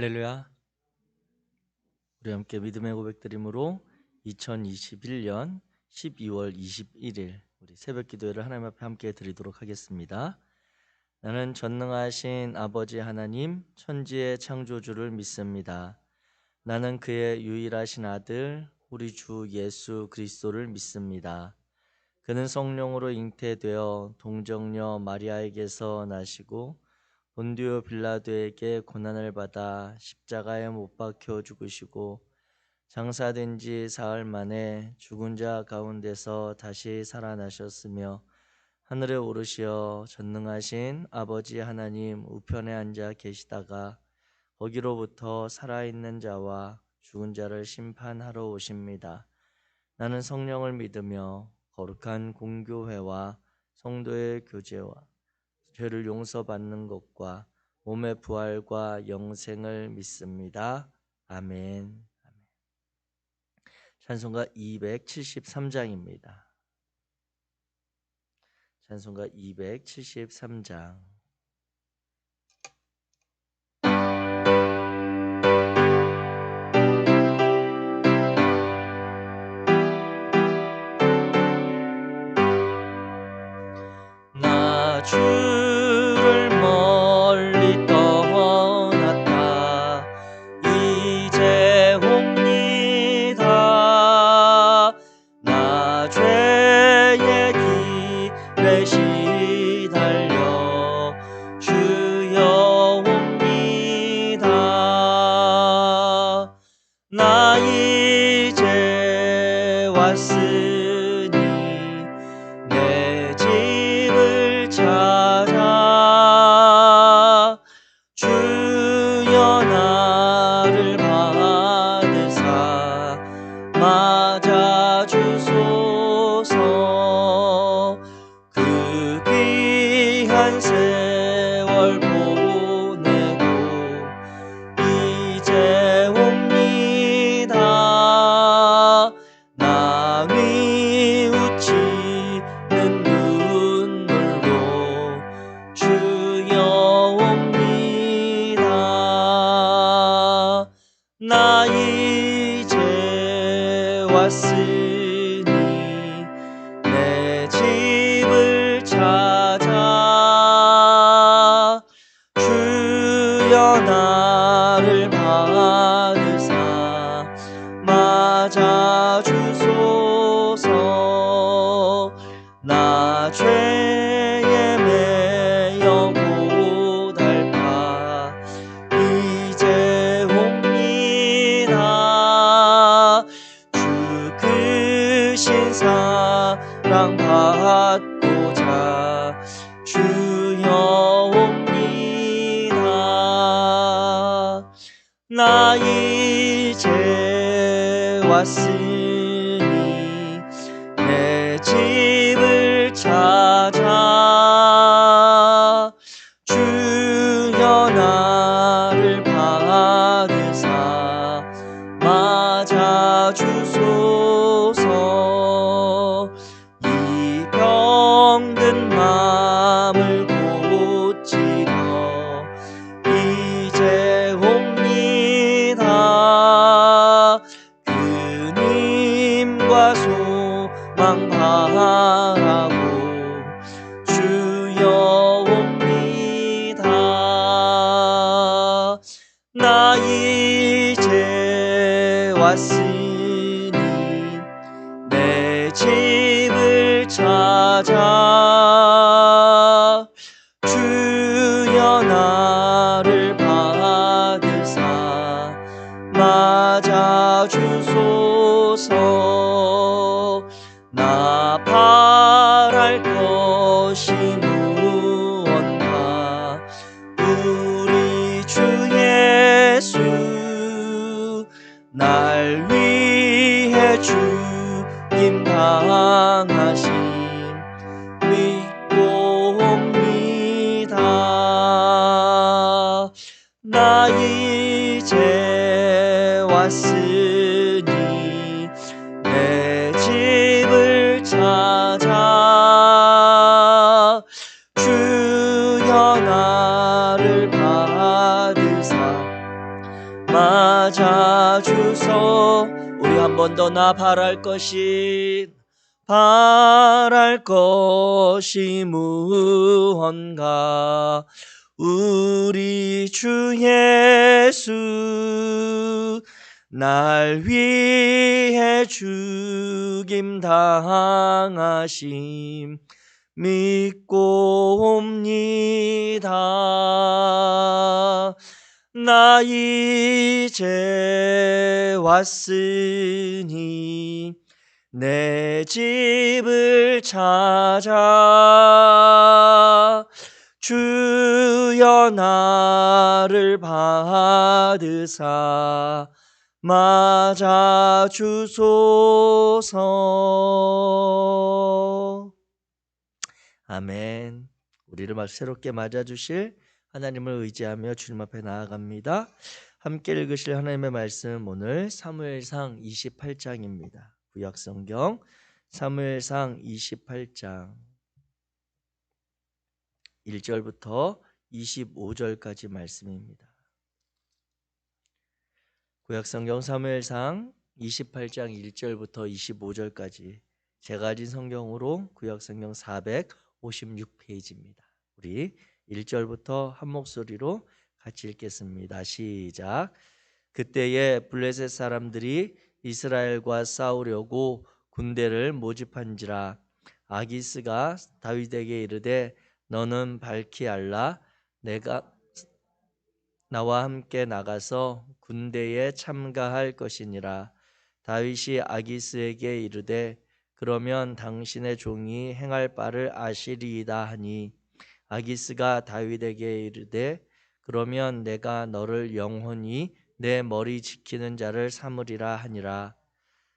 할렐루야. 우리 함께 믿음의 고백드림으로 2021년 12월 21일 우리 새벽 기도회를 하나님 앞에 함께 드리도록 하겠습니다. 나는 전능하신 아버지 하나님 천지의 창조주를 믿습니다. 나는 그의 유일하신 아들 우리 주 예수 그리스도를 믿습니다. 그는 성령으로 잉태되어 동정녀 마리아에게서 나시고 본디오 빌라도에게 고난을 받아 십자가에 못 박혀 죽으시고 장사된 지 사흘 만에 죽은 자 가운데서 다시 살아나셨으며 하늘에 오르시어 전능하신 아버지 하나님 우편에 앉아 계시다가 거기로부터 살아있는 자와 죽은 자를 심판하러 오십니다. 나는 성령을 믿으며 거룩한 공교회와 성도의 교제와 죄를 용서받는 것과 몸의 부활과 영생을 믿습니다. 아멘. 찬송가 273장입니다. 찬송가 273장. 나 주를 멀리 떠났다 이제 옵니다. 나 죄의 길에 시달려 주여 옵니다. 나 이제 왔으니 내 집을 찾아 주여 나를 받으사 맞아 주소서. 그 귀한 세월 보내고 이제 옵니다. 나 뉘우치는 눈물로 주여 옵니다. 나 이제 왔으니 내 집을 찾아 주여 나를 받으사 맞아 주소서. 나 죄에 매여 고달파 이제 옵니다. 주 크신 사랑 받고자 주여 옵니다. 나 이제 왔으니 내 집을 찾아 주여 나를 받으사 맞아 주소서. 이 병든 마음을 고치려 이제 옵니다. 그님과 소망 바라고 주여 옵니다. 나 이제 왔으니 내 집을 찾아 주여 나를 받으사 맞아 주소서. 나 바랄 것이 무언가 우리 주 예수 날 위해 죽임 당하심 믿고 옵니다. 나 이제 왔으니 내 집을 찾아 주여 나를 받으사 주소서. 우리 한 번 더 나 바랄 것이 무언가. 우리 주 예수 날 위해 죽임 당하심 믿고 옵니다. 나 이제 왔으니 내 집을 찾아 주여 나를 받으사 맞아 주소서. 아멘. 우리를 새롭게 맞아 주실 하나님을 의지하며 주님 앞에 나아갑니다. 함께 읽으실 하나님의 말씀, 오늘 사무엘상 28장입니다. 구약성경 사무엘상 28장 1절부터 25절까지 말씀입니다. 구약성경 사무엘상 28장 1절부터 25절까지 제가 가진 성경으로 구약성경 456페이지입니다. 우리 1절부터 한 목소리로 같이 읽겠습니다. 시작. 그때에 블레셋 사람들이 이스라엘과 싸우려고 군대를 모집한지라. 아기스가 다윗에게 이르되 너는 밝히 알라. 내가 나와 함께 나가서 군대에 참가할 것이니라. 다윗이 아기스에게 이르되 그러면 당신의 종이 행할 바를 아시리이다 하니, 아기스가 다윗에게 이르되 그러면 내가 너를 영원히 내 머리 지키는 자를 삼으리라 하니라.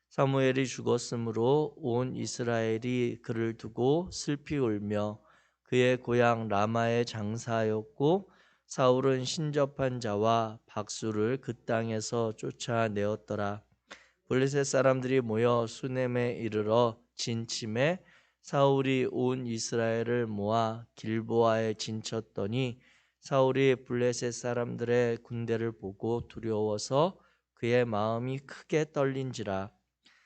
사무엘이 죽었으므로 온 이스라엘이 그를 두고 슬피 울며 그의 고향 라마에 장사하였고, 사울은 신접한 자와 박수를 그 땅에서 쫓아내었더라. 블레셋 사람들이 모여 수넴에 이르러 진침해 사울이 온 이스라엘을 모아 길보아에 진쳤더니, 사울이 블레셋 사람들의 군대를 보고 두려워서 그의 마음이 크게 떨린지라.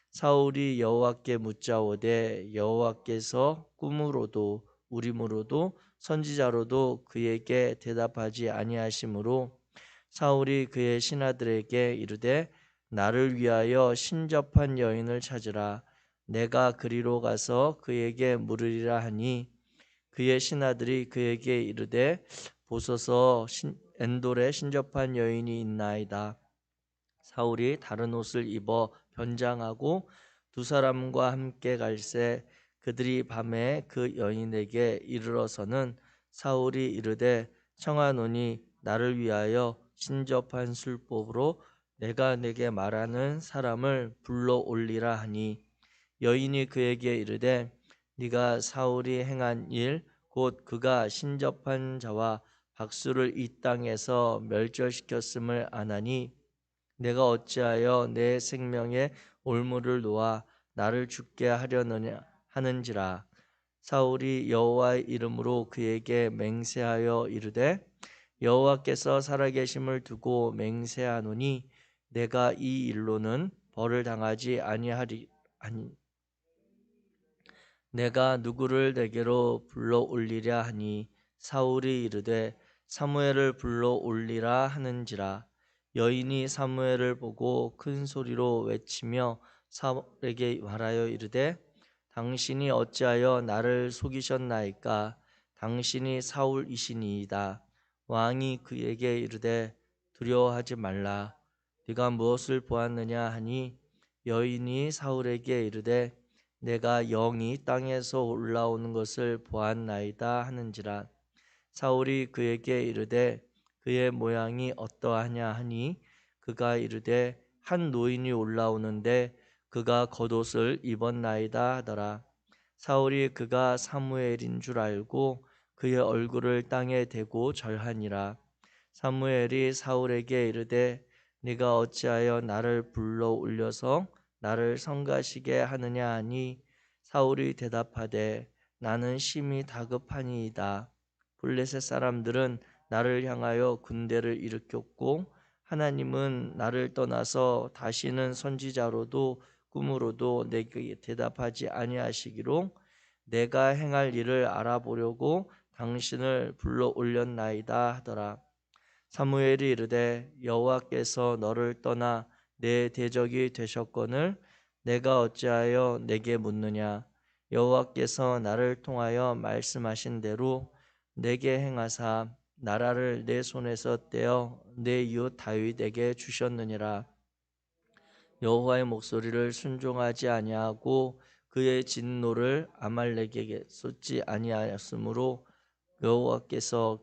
사울이 여호와께 묻자오되 여호와께서 꿈으로도 우림으로도 선지자로도 그에게 대답하지 아니하시므로, 사울이 그의 신하들에게 이르되 나를 위하여 신접한 여인을 찾으라. 내가 그리로 가서 그에게 물으리라 하니, 그의 신하들이 그에게 이르되 보소서, 엔돌에 신접한 여인이 있나이다. 사울이 다른 옷을 입어 변장하고 두 사람과 함께 갈새 그들이 밤에 그 여인에게 이르러서는 사울이 이르되 청하노니 나를 위하여 신접한 술법으로 내가 내게 말하는 사람을 불러 올리라 하니, 여인이 그에게 이르되 네가 사울이 행한 일 곧 그가 신접한 자와 박수를 이 땅에서 멸절시켰음을 아나니, 내가 어찌하여 내 생명에 올무를 놓아 나를 죽게 하려느냐 하는지라. 사울이 여호와의 이름으로 그에게 맹세하여 이르되 여호와께서 살아계심을 두고 맹세하노니 내가 이 일로는 벌을 당하지 아니하리 아니 내가 누구를 내게로 불러 올리랴 하니, 사울이 이르되 사무엘을 불러 올리라 하는지라. 여인이 사무엘을 보고 큰 소리로 외치며 사울에게 말하여 이르되 당신이 어찌하여 나를 속이셨나이까? 당신이 사울이시니이다. 왕이 그에게 이르되 두려워하지 말라. 네가 무엇을 보았느냐 하니, 여인이 사울에게 이르되 내가 영이 땅에서 올라오는 것을 보았나이다 하는지라. 사울이 그에게 이르되 그의 모양이 어떠하냐 하니, 그가 이르되 한 노인이 올라오는데 그가 겉옷을 입었나이다 하더라. 사울이 그가 사무엘인 줄 알고 그의 얼굴을 땅에 대고 절하니라. 사무엘이 사울에게 이르되 네가 어찌하여 나를 불러 올려서 나를 성가시게 하느냐 하니, 사울이 대답하되 나는 심히 다급하니이다. 블레셋 사람들은 나를 향하여 군대를 일으켰고 하나님은 나를 떠나서 다시는 선지자로도 꿈으로도 내게 대답하지 아니하시기로 내가 행할 일을 알아보려고 당신을 불러 올렸나이다 하더라. 사무엘이 이르되 여호와께서 너를 떠나 내 대적이 되셨거늘 내가 어찌하여 내게 묻느냐. 여호와께서 나를 통하여 말씀하신 대로 내게 행하사 나라를 내 손에서 떼어 내 이웃 다윗에게 주셨느니라. 여호와의 목소리를 순종하지 아니하고 그의 진노를 아말렉에게 쏟지 아니하였으므로 여호와께서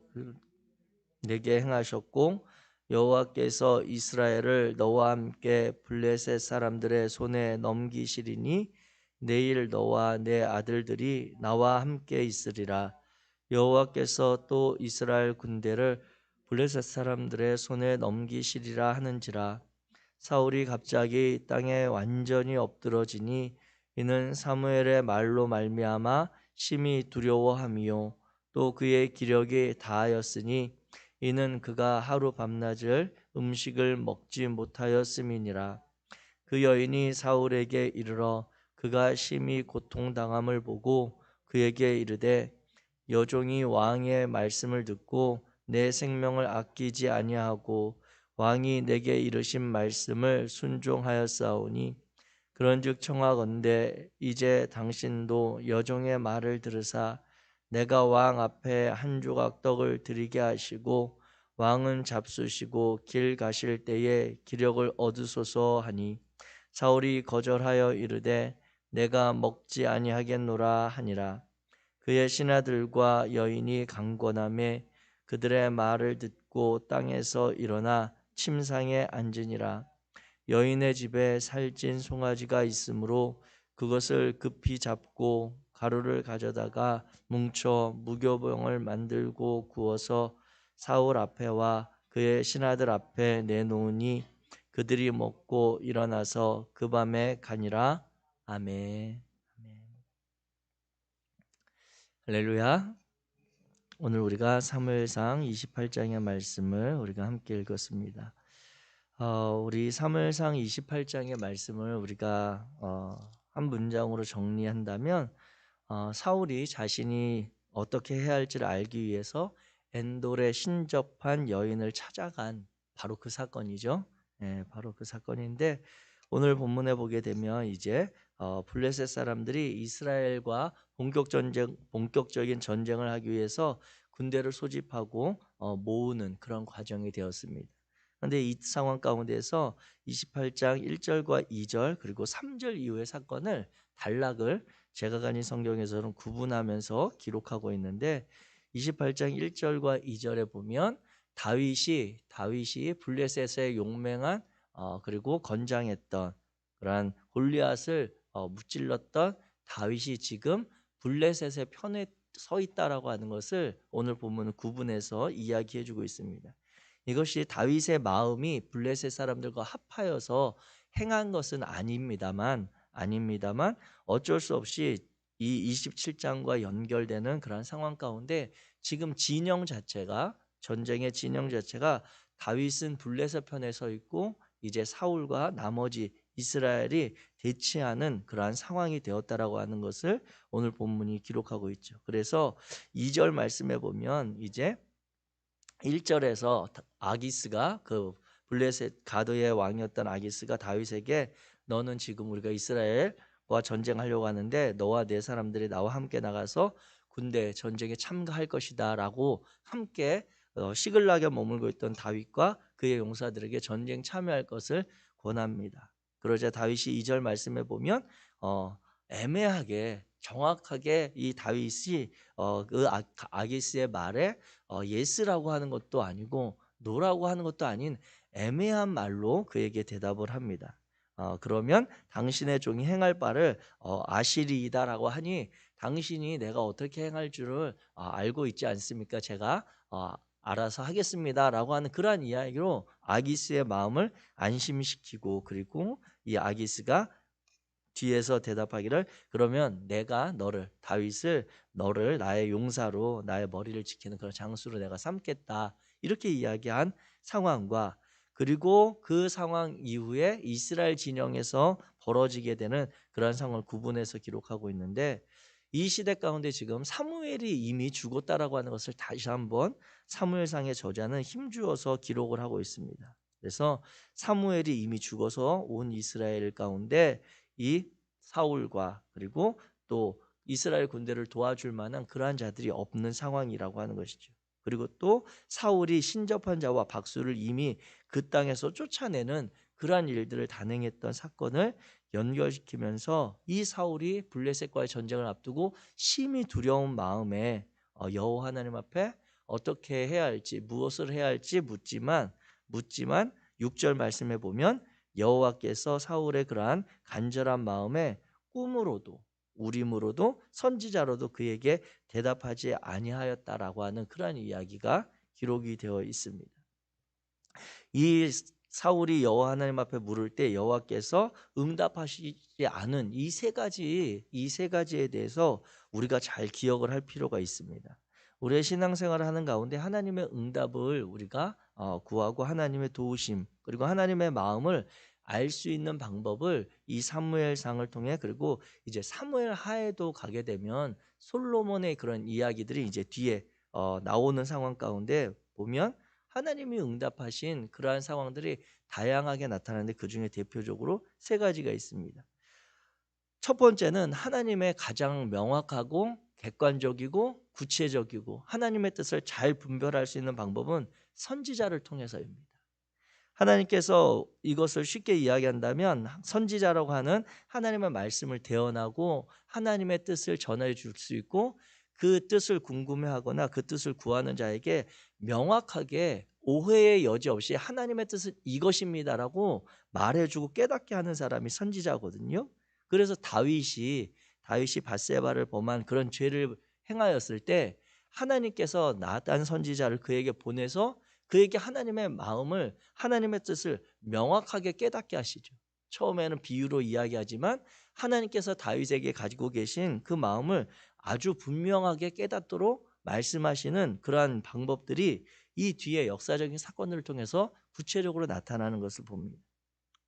내게 행하셨고 여호와께서 이스라엘을 너와 함께 블레셋 사람들의 손에 넘기시리니 내일 너와 내 아들들이 나와 함께 있으리라. 여호와께서 또 이스라엘 군대를 블레셋 사람들의 손에 넘기시리라 하는지라. 사울이 갑자기 땅에 완전히 엎드러지니 이는 사무엘의 말로 말미암아 심히 두려워함이요 또 그의 기력이 다하였으니 이는 그가 하루 밤낮을 음식을 먹지 못하였음이니라. 그 여인이 사울에게 이르러 그가 심히 고통당함을 보고 그에게 이르되 여종이 왕의 말씀을 듣고 내 생명을 아끼지 아니하고 왕이 내게 이르신 말씀을 순종하였사오니 그런즉 청하건대 이제 당신도 여종의 말을 들으사 내가 왕 앞에 한 조각 떡을 드리게 하시고 왕은 잡수시고 길 가실 때에 기력을 얻으소서 하니 사울이 거절하여 이르되 내가 먹지 아니하겠노라 하니라. 그의 신하들과 여인이 강권하매 그들의 말을 듣고 땅에서 일어나 침상에 앉으니라. 여인의 집에 살찐 송아지가 있으므로 그것을 급히 잡고 가루를 가져다가 뭉쳐 무교병을 만들고 구워서 사울 앞에와 그의 신하들 앞에 내놓으니 그들이 먹고 일어나서 그 밤에 가니라. 아멘. 할렐루야. 오늘 우리가 사무엘상 28장의 말씀을 우리가 함께 읽었습니다. 우리 사무엘상 28장의 말씀을 우리가 한 문장으로 정리한다면 사울이 자신이 어떻게 해야 할지를 알기 위해서 엔돌에 신접한 여인을 찾아간 바로 그 사건이죠. 네, 바로 그 사건인데 오늘 본문에 보게 되면 이제 블레셋 사람들이 이스라엘과 본격적인 전쟁을 하기 위해서 군대를 소집하고 모으는 그런 과정이 되었습니다. 그런데 이 상황 가운데서 28장 1절과 2절 그리고 3절 이후의 사건을 단락을 제가 가진 성경에서는 구분하면서 기록하고 있는데 28장 1절과 2절에 보면 다윗이 블레셋의 용맹한 그리고 건장했던 그러한 골리앗을 무찔렀던 다윗이 지금 블레셋의 편에 서 있다라고 하는 것을 오늘 본문은 구분해서 이야기해주고 있습니다. 이것이 다윗의 마음이 블레셋 사람들과 합하여서 행한 것은 아닙니다만 어쩔 수 없이 이 27장과 연결되는 그런 상황 가운데 지금 전쟁의 진영 자체가 다윗은 블레셋 편에 서 있고 이제 사울과 나머지 이스라엘이 대치하는 그러한 상황이 되었다라고 하는 것을 오늘 본문이 기록하고 있죠. 그래서 2절 말씀에 보면 이제 1절에서 아기스가 그 블레셋 가드의 왕이었던 아기스가 다윗에게 너는 지금 우리가 이스라엘과 전쟁하려고 하는데 너와 내 사람들이 나와 함께 나가서 군대 전쟁에 참가할 것이다 라고 함께 시글락에 머물고 있던 다윗과 그의 용사들에게 전쟁 참여할 것을 권합니다. 그러자 다윗이 2절 말씀에 보면 애매하게 정확하게 이 다윗이 그 아기스의 말에 예스라고 하는 것도 아니고 노라고 하는 것도 아닌 애매한 말로 그에게 대답을 합니다. 그러면 당신의 종이 행할 바를 아시리이다라고 하니 당신이 내가 어떻게 행할 줄을 알고 있지 않습니까? 제가 알아서 하겠습니다라고 하는 그러한 이야기로 아기스의 마음을 안심시키고 그리고 이 아기스가 뒤에서 대답하기를 그러면 내가 다윗을 너를 나의 용사로 나의 머리를 지키는 그런 장수로 내가 삼겠다 이렇게 이야기한 상황과 그리고 그 상황 이후에 이스라엘 진영에서 벌어지게 되는 그러한 상황을 구분해서 기록하고 있는데, 이 시대 가운데 지금 사무엘이 이미 죽었다라고 하는 것을 다시 한번 사무엘상의 저자는 힘주어서 기록을 하고 있습니다. 그래서 사무엘이 이미 죽어서 온 이스라엘 가운데 이 사울과 그리고 또 이스라엘 군대를 도와줄 만한 그러한 자들이 없는 상황이라고 하는 것이죠. 그리고 또 사울이 신접한 자와 박수를 이미 그 땅에서 쫓아내는 그러한 일들을 단행했던 사건을 연결시키면서 이 사울이 블레셋과의 전쟁을 앞두고 심히 두려운 마음에 여호와 하나님 앞에 어떻게 해야 할지, 무엇을 해야 할지 묻지만 6절 말씀에 보면 여호와께서 사울의 그러한 간절한 마음에 꿈으로도 우림으로도 선지자로도 그에게 대답하지 아니하였다라고 하는 그러한 이야기가 기록이 되어 있습니다. 이 사울이 여호와 하나님 앞에 물을 때 여호와께서 응답하시지 않은 이 세 가지에 대해서 우리가 잘 기억을 할 필요가 있습니다. 우리의 신앙생활을 하는 가운데 하나님의 응답을 우리가 구하고 하나님의 도우심 그리고 하나님의 마음을 알 수 있는 방법을 이 사무엘상을 통해, 그리고 이제 사무엘 하에도 가게 되면 솔로몬의 그런 이야기들이 이제 뒤에 나오는 상황 가운데 보면 하나님이 응답하신 그러한 상황들이 다양하게 나타나는데, 그중에 대표적으로 세 가지가 있습니다. 첫 번째는 하나님의 가장 명확하고 객관적이고 구체적이고 하나님의 뜻을 잘 분별할 수 있는 방법은 선지자를 통해서입니다. 하나님께서 이것을 쉽게 이야기한다면 선지자라고 하는 하나님의 말씀을 대언하고 하나님의 뜻을 전해 줄 수 있고, 그 뜻을 궁금해하거나 그 뜻을 구하는 자에게 명확하게 오해의 여지 없이 하나님의 뜻은 이것입니다라고 말해주고 깨닫게 하는 사람이 선지자거든요. 그래서 다윗이 밧세바를 범한 그런 죄를 행하였을 때 하나님께서 나단 선지자를 그에게 보내서 그에게 하나님의 마음을, 하나님의 뜻을 명확하게 깨닫게 하시죠. 처음에는 비유로 이야기하지만 하나님께서 다윗에게 가지고 계신 그 마음을 아주 분명하게 깨닫도록 말씀하시는 그러한 방법들이 이 뒤에 역사적인 사건들을 통해서 구체적으로 나타나는 것을 봅니다.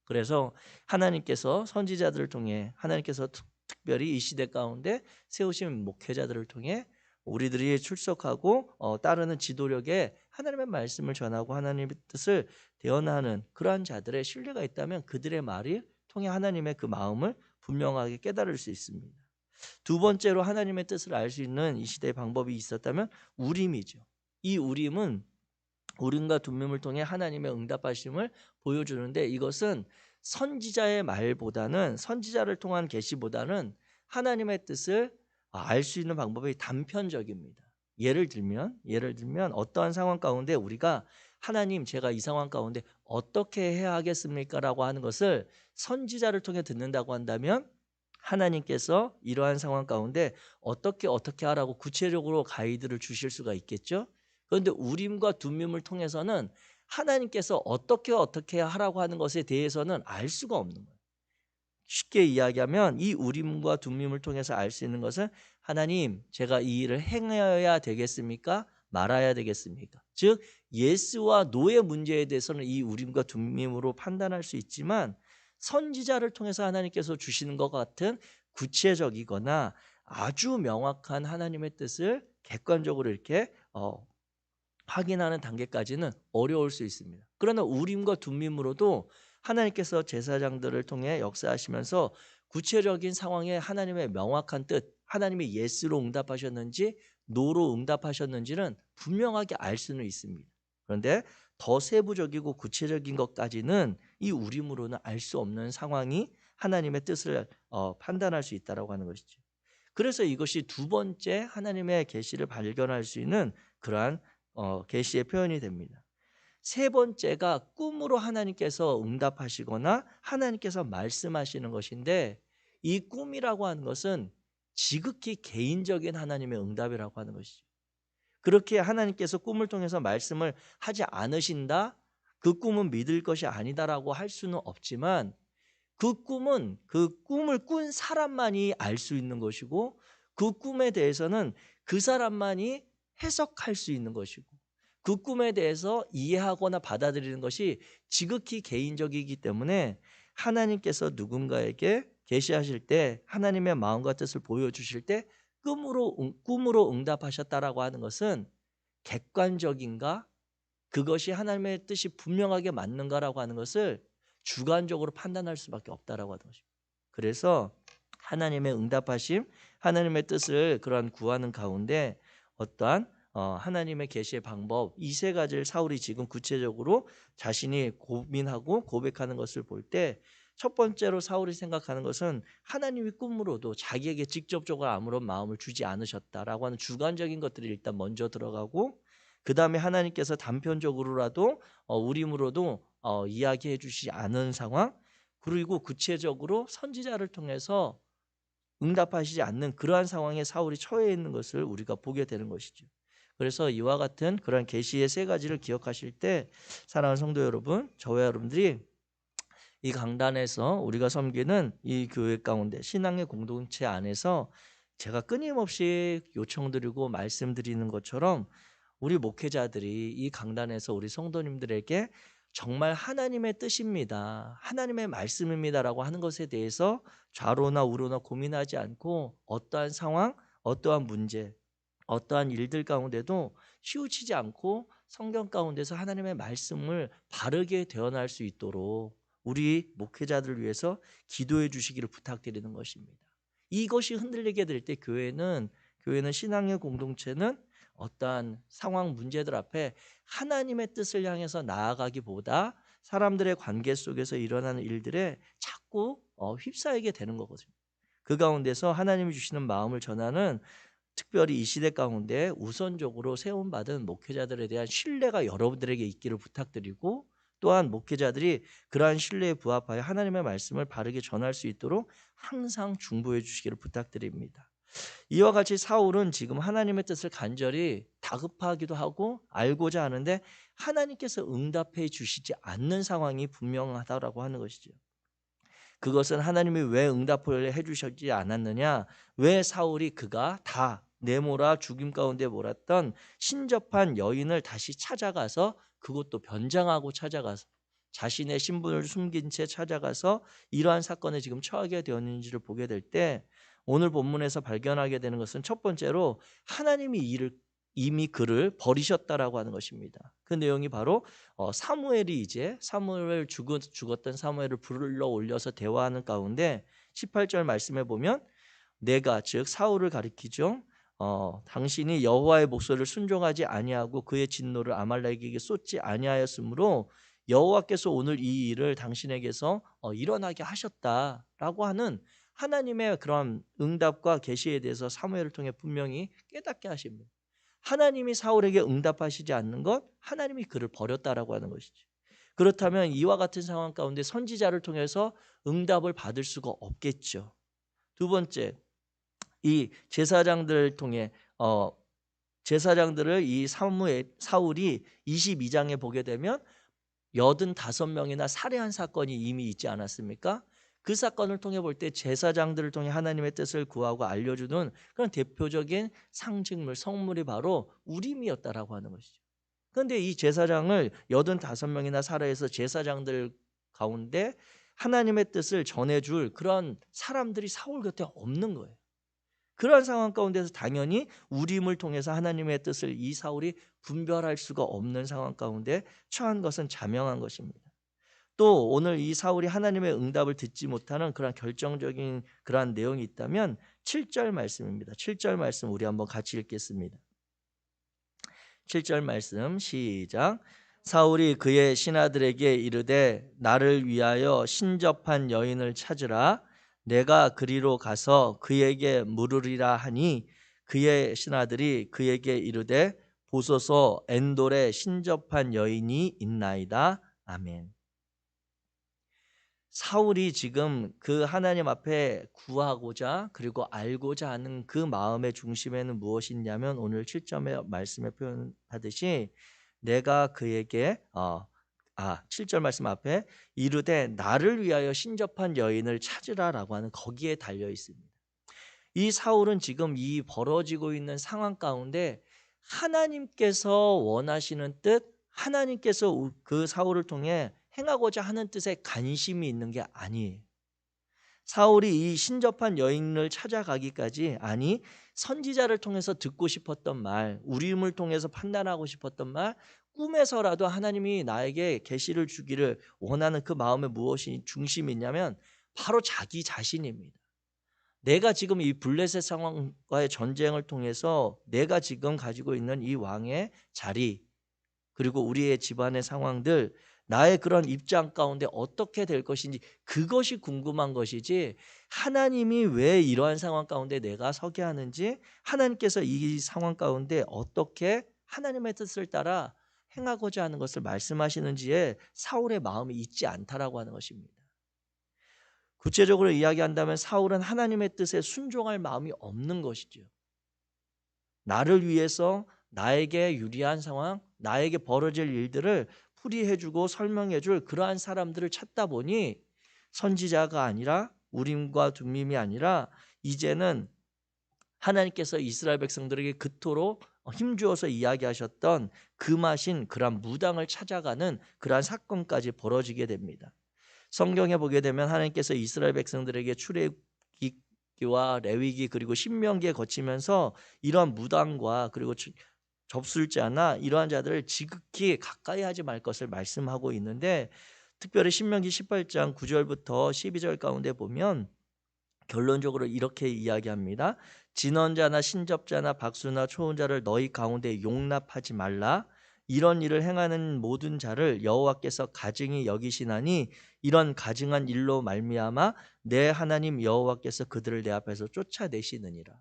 그래서 하나님께서 선지자들을 통해, 하나님께서 특별히 이 시대 가운데 세우신 목회자들을 통해 우리들이 출석하고 따르는 지도력에 하나님의 말씀을 전하고 하나님의 뜻을 대언하는 그러한 자들의 신뢰가 있다면 그들의 말을 통해 하나님의 그 마음을 분명하게 깨달을 수 있습니다. 두 번째로 하나님의 뜻을 알 수 있는 이 시대의 방법이 있었다면 우림이죠. 이 우림은 우림과 둠밈을 통해 하나님의 응답하심을 보여주는데, 이것은 선지자의 말보다는, 선지자를 통한 계시보다는 하나님의 뜻을 알 수 있는 방법이 단편적입니다. 예를 들면 어떠한 상황 가운데 우리가 하나님, 제가 이 상황 가운데 어떻게 해야 하겠습니까? 라고 하는 것을 선지자를 통해 듣는다고 한다면 하나님께서 이러한 상황 가운데 어떻게 하라고 구체적으로 가이드를 주실 수가 있겠죠. 그런데 우림과 둠밈을 통해서는 하나님께서 어떻게 하라고 하는 것에 대해서는 알 수가 없는 거예요. 쉽게 이야기하면 이 우림과 둠밈을 통해서 알 수 있는 것은 하나님, 제가 이 일을 행해야 되겠습니까? 말아야 되겠습니까? 즉 예스와 노의 문제에 대해서는 이 우림과 둠밈으로 판단할 수 있지만, 선지자를 통해서 하나님께서 주시는 것 같은 구체적이거나 아주 명확한 하나님의 뜻을 객관적으로 이렇게 확인하는 단계까지는 어려울 수 있습니다. 그러나 우림과 둠밈으로도 하나님께서 제사장들을 통해 역사하시면서 구체적인 상황에 하나님의 명확한 뜻, 하나님이 예스로 응답하셨는지 노로 응답하셨는지는 분명하게 알 수는 있습니다. 그런데 더 세부적이고 구체적인 것까지는 이 우림으로는 알 수 없는 상황이 하나님의 뜻을 판단할 수 있다고 하는 것이죠. 그래서 이것이 두 번째 하나님의 계시를 발견할 수 있는 그러한 계시의 표현이 됩니다. 세 번째가 꿈으로 하나님께서 응답하시거나 하나님께서 말씀하시는 것인데, 이 꿈이라고 하는 것은 지극히 개인적인 하나님의 응답이라고 하는 것이죠. 그렇게 하나님께서 꿈을 통해서 말씀을 하지 않으신다, 그 꿈은 믿을 것이 아니다라고 할 수는 없지만, 그 꿈은 그 꿈을 꾼 사람만이 알 수 있는 것이고, 그 꿈에 대해서는 그 사람만이 해석할 수 있는 것이고, 그 꿈에 대해서 이해하거나 받아들이는 것이 지극히 개인적이기 때문에 하나님께서 누군가에게 계시하실 때 하나님의 마음과 뜻을 보여주실 때 꿈으로 응답하셨다라고 하는 것은 객관적인가, 그것이 하나님의 뜻이 분명하게 맞는가라고 하는 것을 주관적으로 판단할 수밖에 없다라고 하는 것입니다. 그래서 하나님의 응답하심, 하나님의 뜻을 그러한 구하는 가운데 어떠한 하나님의 계시의 방법, 이 세 가지를 사울이 지금 구체적으로 자신이 고민하고 고백하는 것을 볼 때, 첫 번째로 사울이 생각하는 것은 하나님이 꿈으로도 자기에게 직접적으로 아무런 마음을 주지 않으셨다라고 하는 주관적인 것들이 일단 먼저 들어가고, 그 다음에 하나님께서 단편적으로라도 우림으로도 이야기해 주시지 않은 상황, 그리고 구체적으로 선지자를 통해서 응답하시지 않는 그러한 상황에 사울이 처해 있는 것을 우리가 보게 되는 것이죠. 그래서 이와 같은 그런 계시의 세 가지를 기억하실 때, 사랑하는 성도 여러분, 저와 여러분들이 이 강단에서 우리가 섬기는 이 교회 가운데 신앙의 공동체 안에서 제가 끊임없이 요청드리고 말씀드리는 것처럼 우리 목회자들이 이 강단에서 우리 성도님들에게 정말 하나님의 뜻입니다, 하나님의 말씀입니다라고 하는 것에 대해서 좌로나 우로나 고민하지 않고 어떠한 상황, 어떠한 문제, 어떠한 일들 가운데도 치우치지 않고 성경 가운데서 하나님의 말씀을 바르게 대언할 수 있도록 우리 목회자들을 위해서 기도해 주시기를 부탁드리는 것입니다. 이것이 흔들리게 될 때 교회는 신앙의 공동체는 어떠한 상황 문제들 앞에 하나님의 뜻을 향해서 나아가기보다 사람들의 관계 속에서 일어나는 일들에 자꾸 휩싸이게 되는 거거든요. 그 가운데서 하나님이 주시는 마음을 전하는, 특별히 이 시대 가운데 우선적으로 세움받은 목회자들에 대한 신뢰가 여러분들에게 있기를 부탁드리고, 또한 목회자들이 그러한 신뢰에 부합하여 하나님의 말씀을 바르게 전할 수 있도록 항상 중보해 주시기를 부탁드립니다. 이와 같이 사울은 지금 하나님의 뜻을 간절히 다급하기도 하고 알고자 하는데 하나님께서 응답해 주시지 않는 상황이 분명하다라고 하는 것이죠. 그것은 하나님이 왜 응답을 해주셨지 않았느냐, 왜 사울이 그가 다 내몰아 죽임 가운데 몰았던 신접한 여인을 다시 찾아가서, 그것도 변장하고 찾아가서 자신의 신분을 숨긴 채 찾아가서 이러한 사건에 지금 처하게 되었는지를 보게 될 때, 오늘 본문에서 발견하게 되는 것은 첫 번째로 하나님이 이미 그를 버리셨다라고 하는 것입니다. 그 내용이 바로 사무엘이 이제 죽었던 사무엘을 불러 올려서 대화하는 가운데 18절 말씀에 보면, 내가, 즉 사울을 가리키죠, 당신이 여호와의 목소리를 순종하지 아니하고 그의 진노를 아말렉에게 쏟지 아니하였으므로 여호와께서 오늘 이 일을 당신에게서 일어나게 하셨다라고 하는 하나님의 그런 응답과 계시에 대해서 사무엘을 통해 분명히 깨닫게 하십니다. 하나님이 사울에게 응답하시지 않는 것, 하나님이 그를 버렸다라고 하는 것이죠. 그렇다면 이와 같은 상황 가운데 선지자를 통해서 응답을 받을 수가 없겠죠. 두 번째, 이 제사장들을 통해 제사장들을 이 사울이 22장에 보게 되면 85명이나 살해한 사건이 이미 있지 않았습니까? 그 사건을 통해 볼 때 제사장들을 통해 하나님의 뜻을 구하고 알려주는 그런 대표적인 상징물, 성물이 바로 우림이었다라고 하는 것이죠. 그런데 이 제사장을 85명이나 살해해서 제사장들 가운데 하나님의 뜻을 전해줄 그런 사람들이 사울 곁에 없는 거예요. 그러한 상황 가운데서 당연히 우림을 통해서 하나님의 뜻을 이 사울이 분별할 수가 없는 상황 가운데 처한 것은 자명한 것입니다. 또 오늘 이 사울이 하나님의 응답을 듣지 못하는 그런 결정적인 그러한 내용이 있다면 7절 말씀입니다. 7절 말씀 우리 한번 같이 읽겠습니다. 7절 말씀 시작. 사울이 그의 신하들에게 이르되 나를 위하여 신접한 여인을 찾으라. 내가 그리로 가서 그에게 물으리라 하니 그의 신하들이 그에게 이르되 보소서 엔돌에 신접한 여인이 있나이다. 아멘. 사울이 지금 그 하나님 앞에 구하고자 그리고 알고자 하는 그 마음의 중심에는 무엇이 있냐면 오늘 7절의 말씀에 표현하듯이 내가 그에게 7절 말씀 앞에 이르되 나를 위하여 신접한 여인을 찾으라라고 하는 거기에 달려 있습니다. 이 사울은 지금 이 벌어지고 있는 상황 가운데 하나님께서 원하시는 뜻, 하나님께서 그 사울을 통해 행하고자 하는 뜻에 관심이 있는 게 아니에요. 사울이 이 신접한 여인을 찾아가기까지, 아니 선지자를 통해서 듣고 싶었던 말, 우림을 통해서 판단하고 싶었던 말, 꿈에서라도 하나님이 나에게 계시를 주기를 원하는 그 마음에 무엇이 중심이 있냐면 바로 자기 자신입니다. 내가 지금 이 블레셋 상황과의 전쟁을 통해서 내가 지금 가지고 있는 이 왕의 자리, 그리고 우리의 집안의 상황들, 나의 그런 입장 가운데 어떻게 될 것인지, 그것이 궁금한 것이지, 하나님이 왜 이러한 상황 가운데 내가 서게 하는지, 하나님께서 이 상황 가운데 어떻게 하나님의 뜻을 따라 행하고자 하는 것을 말씀하시는지에 사울의 마음이 있지 않다라고 하는 것입니다. 구체적으로 이야기한다면 사울은 하나님의 뜻에 순종할 마음이 없는 것이죠. 나를 위해서 나에게 유리한 상황, 나에게 벌어질 일들을 풀이해주고 설명해줄 그러한 사람들을 찾다 보니 선지자가 아니라 우림과 둠밈이 아니라 이제는 하나님께서 이스라엘 백성들에게 그토록 힘주어서 이야기하셨던 금하신 그러한 무당을 찾아가는 그러한 사건까지 벌어지게 됩니다. 성경에 보게 되면 하나님께서 이스라엘 백성들에게 출애굽기와 레위기 그리고 신명기에 거치면서 이러한 무당과 그리고 접술자나 이러한 자들을 지극히 가까이 하지 말 것을 말씀하고 있는데, 특별히 신명기 18장 9절부터 12절 가운데 보면 결론적으로 이렇게 이야기합니다. 진언자나 신접자나 박수나 초혼자를 너희 가운데 용납하지 말라. 이런 일을 행하는 모든 자를 여호와께서 가증히 여기시나니 이런 가증한 일로 말미암아 내 하나님 여호와께서 그들을 내 앞에서 쫓아내시느니라.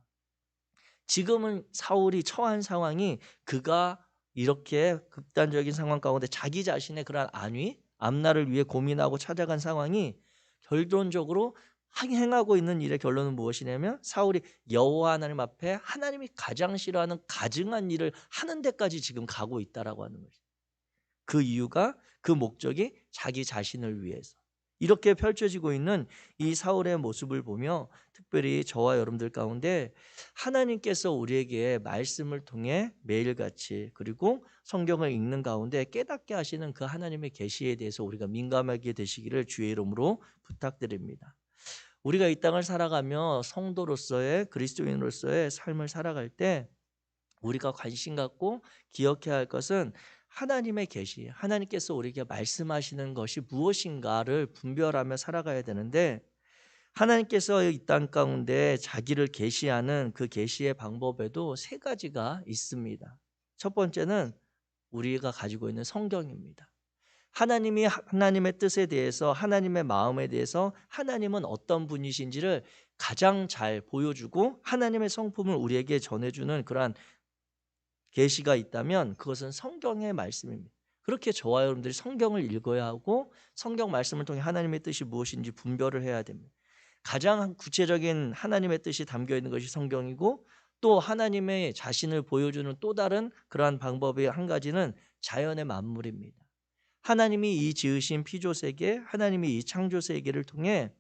지금은 사울이 처한 상황이, 그가 이렇게 극단적인 상황 가운데 자기 자신의 그러한 안위, 앞날을 위해 고민하고 찾아간 상황이 결론적으로 행하고 있는 일의 결론은 무엇이냐면 사울이 여호와 하나님 앞에 하나님이 가장 싫어하는 가증한 일을 하는 데까지 지금 가고 있다라고 하는 거죠. 그 이유가, 그 목적이 자기 자신을 위해서. 이렇게 펼쳐지고 있는 이 사울의 모습을 보며 특별히 저와 여러분들 가운데 하나님께서 우리에게 말씀을 통해 매일같이 그리고 성경을 읽는 가운데 깨닫게 하시는 그 하나님의 계시에 대해서 우리가 민감하게 되시기를 주의 이름으로 부탁드립니다. 우리가 이 땅을 살아가며 성도로서의, 그리스도인으로서의 삶을 살아갈 때 우리가 관심 갖고 기억해야 할 것은 하나님의 계시, 하나님께서 우리에게 말씀하시는 것이 무엇인가를 분별하며 살아가야 되는데, 하나님께서 이 땅 가운데 자기를 계시하는 그 계시의 방법에도 세 가지가 있습니다. 첫 번째는 우리가 가지고 있는 성경입니다. 하나님이 하나님의 뜻에 대해서, 하나님의 마음에 대해서 하나님은 어떤 분이신지를 가장 잘 보여주고 하나님의 성품을 우리에게 전해주는 그러한 계시가 있다면 그것은 성경의 말씀입니다. 그렇게 저와 여러분들이 성경을 읽어야 하고 성경 말씀을 통해 하나님의 뜻이 무엇인지 분별을 해야 됩니다. 가장 구체적인 하나님의 뜻이 담겨 있는 것이 성경이고, 또 하나님의 자신을 보여주는 또 다른 그러한 방법의 한 가지는 자연의 만물입니다. 하나님이 이 지으신 피조세계, 하나님이 이 창조세계를 통해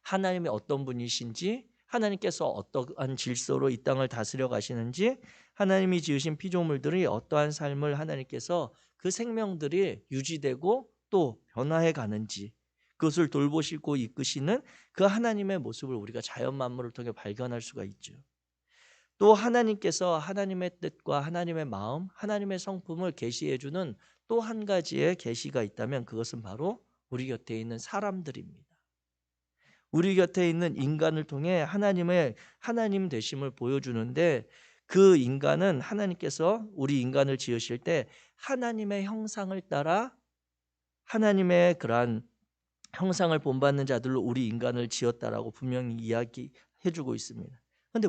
하나님이 어떤 분이신지, 하나님께서 어떠한 질서로 이 땅을 다스려 가시는지, 하나님이 지으신 피조물들이 어떠한 삶을 하나님께서 그 생명들이 유지되고 또 변화해 가는지, 그것을 돌보시고 이끄시는 그 하나님의 모습을 우리가 자연 만물을 통해 발견할 수가 있죠. 또 하나님께서 하나님의 뜻과 하나님의 마음, 하나님의 성품을 계시해 주는 또 한 가지의 계시가 있다면 그것은 바로 우리 곁에 있는 사람들입니다. 우리 곁에 있는 인간을 통해 하나님 되심을 보여주는데, 그 인간은 하나님께서 우리 인간을 지으실 때 하나님의 형상을 따라 하나님의 그러한 형상을 본받는 자들로 우리 인간을 지었다라고 분명히 이야기해주고 있습니다. 그런데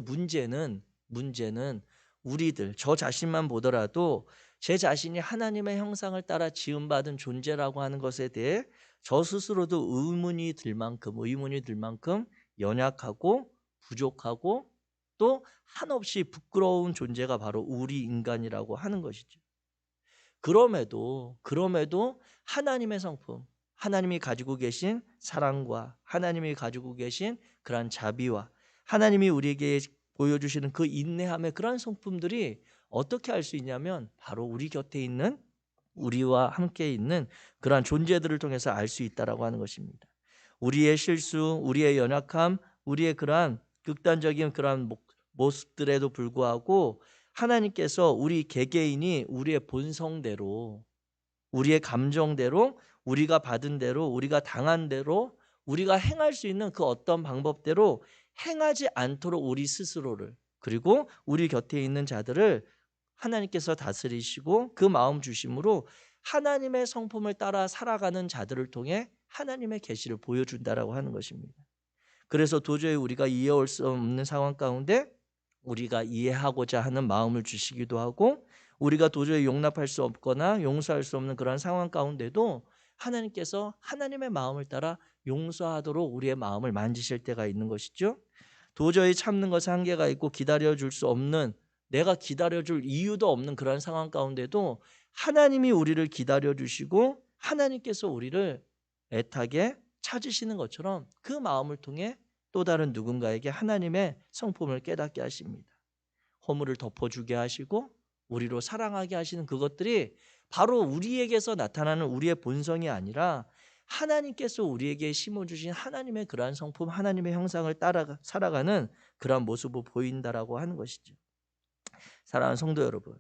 문제는 우리들, 저 자신만 보더라도 제 자신이 하나님의 형상을 따라 지음받은 존재라고 하는 것에 대해 저 스스로도 의문이 들 만큼 연약하고 부족하고 또 한없이 부끄러운 존재가 바로 우리 인간이라고 하는 것이죠. 그럼에도 하나님의 성품, 하나님이 가지고 계신 사랑과 하나님이 가지고 계신 그러한 자비와 하나님이 우리에게 보여주시는 그 인내함의 그러한 성품들이 어떻게 알 수 있냐면 바로 우리 곁에 있는 우리와 함께 있는 그러한 존재들을 통해서 알 수 있다라고 하는 것입니다. 우리의 실수, 우리의 연약함, 우리의 그러한 극단적인 그러한 모습들에도 불구하고 하나님께서 우리 개개인이 우리의 본성대로, 우리의 감정대로, 우리가 받은 대로, 우리가 당한 대로, 우리가 행할 수 있는 그 어떤 방법대로 행하지 않도록 우리 스스로를, 그리고 우리 곁에 있는 자들을 하나님께서 다스리시고 그 마음 주심으로 하나님의 성품을 따라 살아가는 자들을 통해 하나님의 계시를 보여준다라고 하는 것입니다. 그래서 도저히 우리가 이해할 수 없는 상황 가운데 우리가 이해하고자 하는 마음을 주시기도 하고, 우리가 도저히 용납할 수 없거나 용서할 수 없는 그런 상황 가운데도 하나님께서 하나님의 마음을 따라 용서하도록 우리의 마음을 만지실 때가 있는 것이죠. 도저히 참는 것에 한계가 있고 기다려줄 수 없는, 내가 기다려줄 이유도 없는 그런 상황 가운데도 하나님이 우리를 기다려주시고 하나님께서 우리를 애타게 찾으시는 것처럼 그 마음을 통해 또 다른 누군가에게 하나님의 성품을 깨닫게 하십니다. 허물을 덮어주게 하시고 우리로 사랑하게 하시는 그것들이 바로 우리에게서 나타나는 우리의 본성이 아니라 하나님께서 우리에게 심어주신 하나님의 그러한 성품, 하나님의 형상을 따라 살아가는 그러한 모습을 보인다라고 하는 것이죠. 사랑하는 성도 여러분,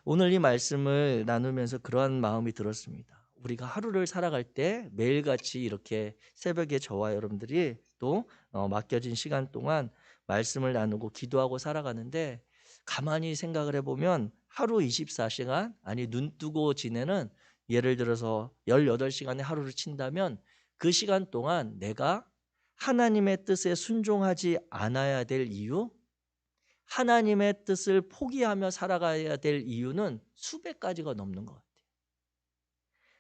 오늘 이 말씀을 나누면서 그러한 마음이 들었습니다. 우리가 하루를 살아갈 때 매일같이 이렇게 새벽에 저와 여러분들이 또 맡겨진 시간 동안 말씀을 나누고 기도하고 살아가는데, 가만히 생각을 해보면 하루 24시간, 아니 눈 뜨고 지내는, 예를 들어서 18시간의 하루를 친다면 그 시간 동안 내가 하나님의 뜻에 순종하지 않아야 될 이유, 하나님의 뜻을 포기하며 살아가야 될 이유는 수백 가지가 넘는 것 같아요.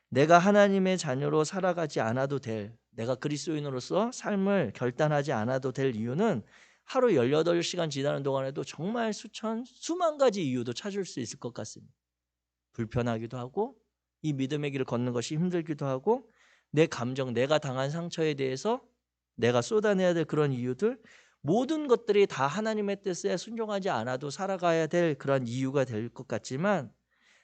내가 하나님의 자녀로 살아가지 않아도 될, 내가 그리스도인으로서 삶을 결단하지 않아도 될 이유는 하루 18시간 지나는 동안에도 정말 수만 가지 이유도 찾을 수 있을 것 같습니다. 불편하기도 하고, 이 믿음의 길을 걷는 것이 힘들기도 하고, 내 감정, 내가 당한 상처에 대해서 내가 쏟아내야 될 그런 이유들, 모든 것들이 다 하나님의 뜻에 순종하지 않아도 살아가야 될 그런 이유가 될 것 같지만,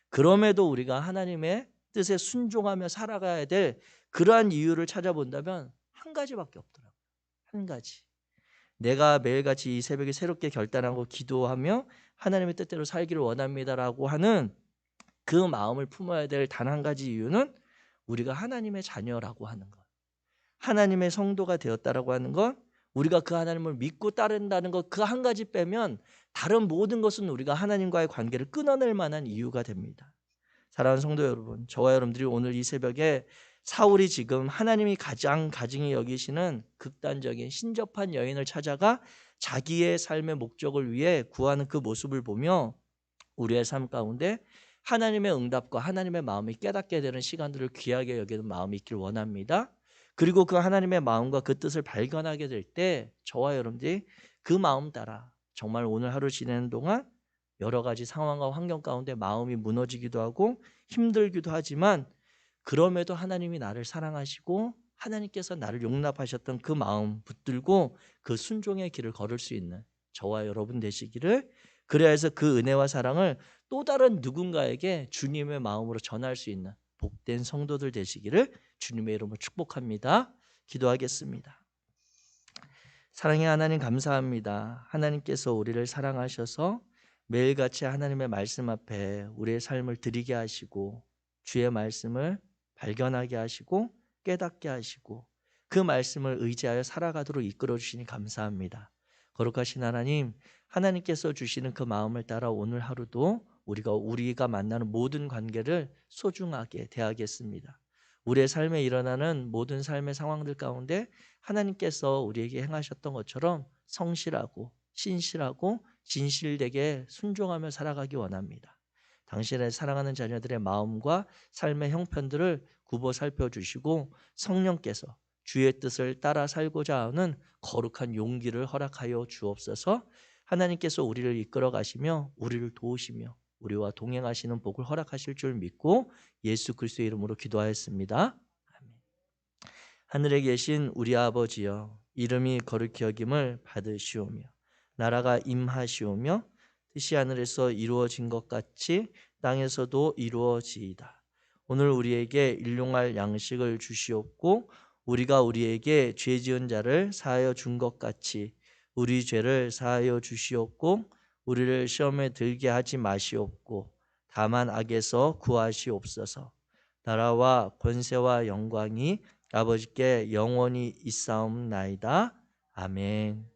그럼에도 우리가 하나님의 뜻에 순종하며 살아가야 될 그러한 이유를 찾아본다면 한 가지밖에 없더라고요. 한 가지. 내가 매일같이 이 새벽에 새롭게 결단하고 기도하며 하나님의 뜻대로 살기를 원합니다라고 하는 그 마음을 품어야 될 단 한 가지 이유는 우리가 하나님의 자녀라고 하는 것, 하나님의 성도가 되었다라고 하는 것, 우리가 그 하나님을 믿고 따른다는 것, 그 한 가지 빼면 다른 모든 것은 우리가 하나님과의 관계를 끊어낼 만한 이유가 됩니다. 사랑하는 성도 여러분, 저와 여러분들이 오늘 이 새벽에 사울이 지금 하나님이 가장 가증히 여기시는 극단적인 신접한 여인을 찾아가 자기의 삶의 목적을 위해 구하는 그 모습을 보며 우리의 삶 가운데 하나님의 응답과 하나님의 마음이 깨닫게 되는 시간들을 귀하게 여기는 마음이 있길 원합니다. 그리고 그 하나님의 마음과 그 뜻을 발견하게 될 때 저와 여러분들이 그 마음 따라 정말 오늘 하루 지내는 동안 여러 가지 상황과 환경 가운데 마음이 무너지기도 하고 힘들기도 하지만, 그럼에도 하나님이 나를 사랑하시고 하나님께서 나를 용납하셨던 그 마음 붙들고 그 순종의 길을 걸을 수 있는 저와 여러분 되시기를, 그래야 해서 그 은혜와 사랑을 또 다른 누군가에게 주님의 마음으로 전할 수 있는 복된 성도들 되시기를 주님의 이름으로 축복합니다. 기도하겠습니다. 사랑의 하나님, 감사합니다. 하나님께서 우리를 사랑하셔서 매일같이 하나님의 말씀 앞에 우리의 삶을 드리게 하시고 주의 말씀을 발견하게 하시고 깨닫게 하시고 그 말씀을 의지하여 살아가도록 이끌어 주시니 감사합니다. 거룩하신 하나님, 하나님께서 주시는 그 마음을 따라 오늘 하루도 우리가 만나는 모든 관계를 소중하게 대하겠습니다. 우리의 삶에 일어나는 모든 삶의 상황들 가운데 하나님께서 우리에게 행하셨던 것처럼 성실하고 신실하고 진실되게 순종하며 살아가기 원합니다. 당신의 사랑하는 자녀들의 마음과 삶의 형편들을 굽어 살펴주시고 성령께서 주의 뜻을 따라 살고자 하는 거룩한 용기를 허락하여 주옵소서. 하나님께서 우리를 이끌어 가시며 우리를 도우시며 우리와 동행하시는 복을 허락하실 줄 믿고 예수 그리스도의 이름으로 기도하였습니다. 아멘. 하늘에 계신 우리 아버지여, 이름이 거룩히 여김을 받으시오며 나라가 임하시오며 뜻이 하늘에서 이루어진 것 같이 땅에서도 이루어지이다. 오늘 우리에게 일용할 양식을 주시옵고 우리가 우리에게 죄 지은 자를 사하여 준 것 같이 우리 죄를 사하여 주시옵고 우리를 시험에 들게 하지 마시옵고 다만 악에서 구하시옵소서. 나라와 권세와 영광이 아버지께 영원히 있사옵나이다. 아멘.